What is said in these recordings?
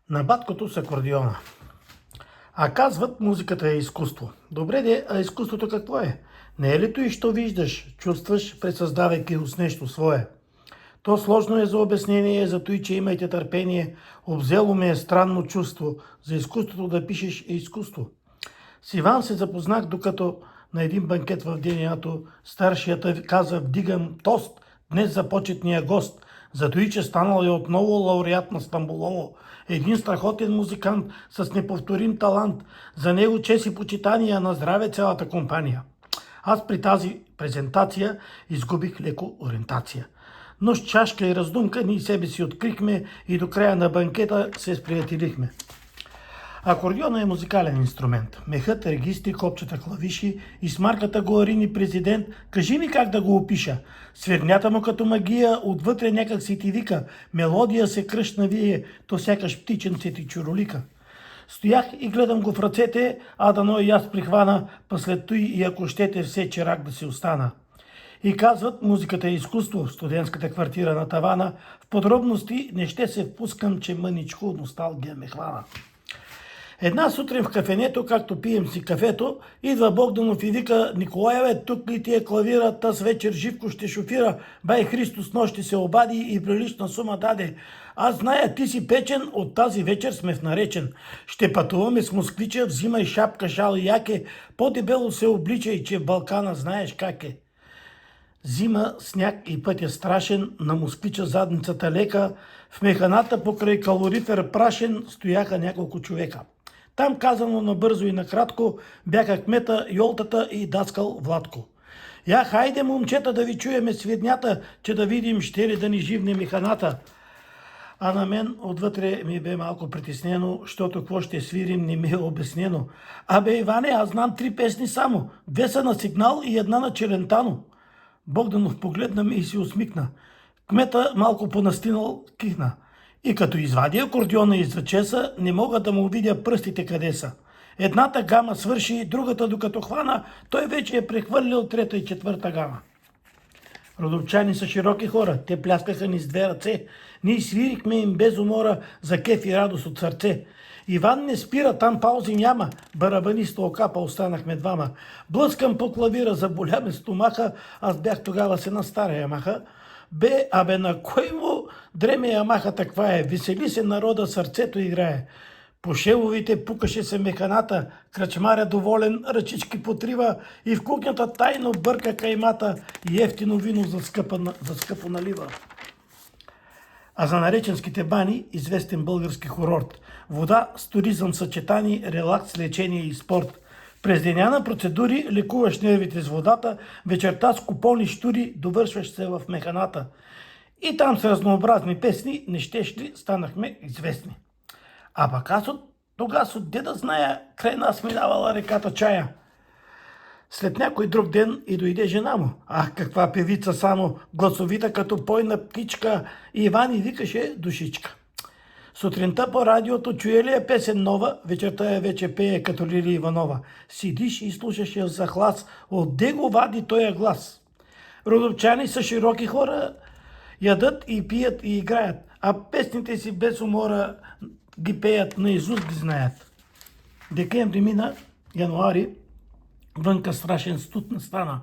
На баткото с акордеона. А казват, музиката е изкуство. Добре де, а изкуството какво е? Не е ли то и що виждаш, чувстваш, пресъздавайки го с нещо свое? То сложно е за обяснение, зато и че имайте търпение. Обзело ме е странно чувство. За изкуството да пишеш е изкуство. С Иван се запознах, докато на един банкет в денято старшията каза: "Вдигам тост днес за почетния гост, зато и че станал е отново лауреат на Стамболово. Един страхотен музикант с неповторим талант. За него чест и почитания, на здраве цялата компания." Аз при тази презентация изгубих леко ориентация. Но с чашка и раздумка ние себе си открихме и до края на банкета се сприятелихме. Акордеона е музикален инструмент. Мехът, регистри, копчета, клавиши и с марката Гоарини президент. Кажи ми как да го опиша. Свирнята му като магия, отвътре някак си ти вика. Мелодия се кръщна вие, то сякаш птиченце ти чуролика. Стоях и гледам го в ръцете, а дано и аз прихвана, па след той и ако щете все чирак да си остана. И казват, музиката е изкуство, в студентската квартира на тавана. В подробности не ще се впускам, че мъничко носталгия ме хвана. Една сутрин в кафенето, както пием си кафето, идва Богданов и вика: "Николаеве, тук ли ти е клавира, таз вечер Живко ще шофира. Бай Христо с нощи се обади и прилична сума даде. Аз зная, ти си печен, от тази вечер сме в наречен. Ще пътуваме с москвича, взимай шапка, шал и яке, по-дебело се обличай, че в Балкана знаеш как е." Зима, сняг и пътя страшен, на москвича задницата лека, в механата покрай калорифер прашен стояха няколко човека. Там, казано набързо и накратко, бяха кмета, Йолтата и даскал Владко. "Я, хайде, момчета, да ви чуеме свирнята, че да видим, ще ли да ни живне механата." А на мен отвътре ми бе малко притеснено, защото какво ще свирим не ми е обяснено. "Абе, Иване, аз знам 3 песни само. 2 са на Сигнал и една на Челентано." Богданов погледна ме и си усмихна. Кмета малко понастинал кихна. И като извади акордеона и зачеса, не мога да му видя пръстите къде са. Едната гама свърши, другата докато хвана, той вече е прехвърлил трета и четвърта гама. Родопчани са широки хора, те пляскаха ни с 2 ръце. Ние свирихме им без умора, за кеф и радост от сърце. Иван не спира, там паузи няма. Барабаниста окапа останахме двама. Блъскам по клавира, заболя ме стомаха, аз бях тогава с една стара Ямаха. Абе, на кой му дреме Ямаха таква е? Весели се народа, сърцето играе. По шевовите пукаше се механата, кръчмаря доволен, ръчички потрива и в кухнята тайно бърка каймата и ефтино вино за скъпо налива. А за нареченските бани известен български курорт. Вода с туризъм съчетани, релакс, лечение и спорт. През деня на процедури лекуваш нервите с водата, вечерта с купони штури довършваш се в механата. И там с разнообразни песни, не щеш ли, станахме известни. А пък аз отде да зная, край нас минавала реката Чая. След някой друг ден и дойде жена му. Ах, каква певица само, гласовита като пойна птичка. Иван и викаше душичка. Сутринта по радиото чуе ли е песен нова, вечерта я вече пее като Лили Иванова. Сидиш и слушаш я за глас, отде го вади тоя глас. Родопчани са широки хора, ядат и пият и играят, а песните си без умора ги пеят, наизуст ги знаят. Декември мина, януари, вънка страшен студ настана.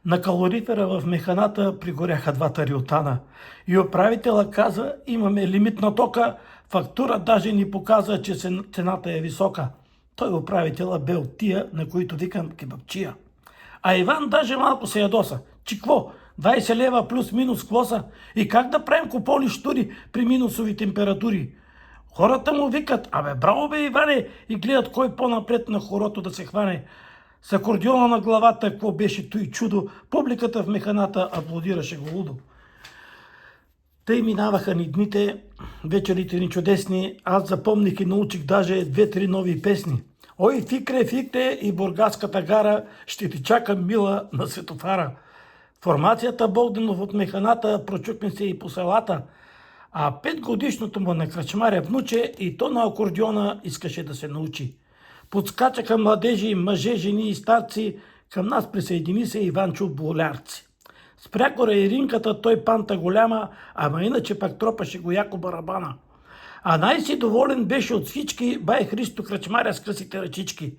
На калорифера в механата пригоряха 2 риотана. И управителя каза: "Имаме лимит на тока, фактура даже ни показа, че цената е висока." Той управителя бе от тия, на които викам кебапчия. А Иван даже малко се ядоса. "Чи кво? 20 лева плюс-минус квоса? И как да правим купони штури при минусови температури?" Хората му викат: "Абе, браво бе, Иване!" и гледат кой по-напред на хорото да се хване. С акордеона на главата, какво беше той чудо, публиката в механата аплодираше го лудо. Тъй минаваха ни дните, вечерите ни чудесни, аз запомних и научих даже 2-3 нови песни. "Ой, фикре, фикре и Бургаската гара, ще ти чакам, мила, на светофара." Формацията Богданов от механата прочукне се и по селата, а 5-годишното му на кръчмаря внуче и то на акордеона искаше да се научи. Подскачаха младежи, мъже, жени и старци, към нас присъедини се Иванчо Болярци. С прякора и ринката той панта голяма, ама иначе пак тропаше го яко барабана. А най-си доволен беше от всички бай Христо Кръчмаря с късите ръчички.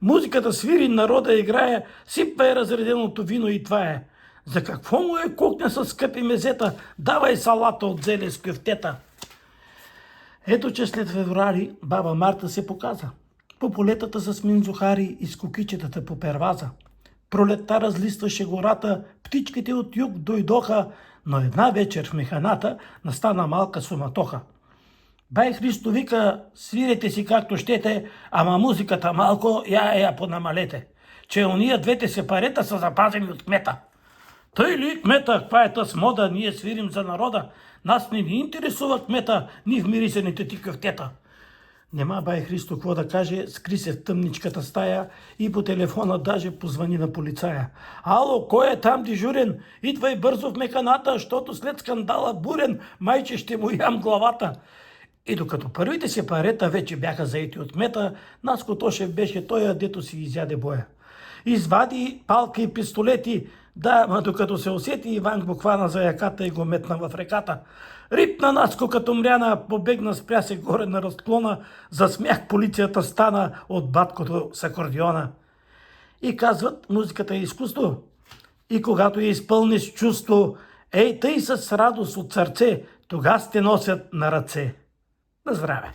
Музиката свири, народа играе, сипва е разреденото вино и това е. За какво му е кухня с скъпи мезета, давай салата от зеле с кюфтета. Ето, че след февруари баба Марта се показа. По полетата с минзухари и с кукичетата по перваза. Пролетта разлистваше гората, птичките от юг дойдоха, но една вечер в механата настана малка суматоха. Бай Христо вика, свирете си както щете, ама музиката малко я понамалете, че уния двете сепарета са запазени от кмета. Тъй ли, кмета, каква е тъс мода, ние свирим за народа, нас не ни интересува кмета, ни в мирисените ти къвтета. Нема бай Христо какво да каже, скри се в тъмничката стая и по телефона даже позвани на полицая. Ало, кой е там дежурен? Идвай бързо в механата, защото след скандала бурен, майче ще му ям главата. И докато първите сепарета вече бяха заети от кмета, Наско Тошев беше той, дето си изяде боя. Извади палка и пистолети, да, ма докато се усети, Иван го хвана за яката и го метна в реката. Рипна Наско като мряна, побегна, спря се горе на разклона, за смях полицията стана от баткото с акордеона. И казват, музиката е изкуство. И когато я изпълниш чувство, ей тъй с радост от сърце, тогава те носят на ръце. На здраве!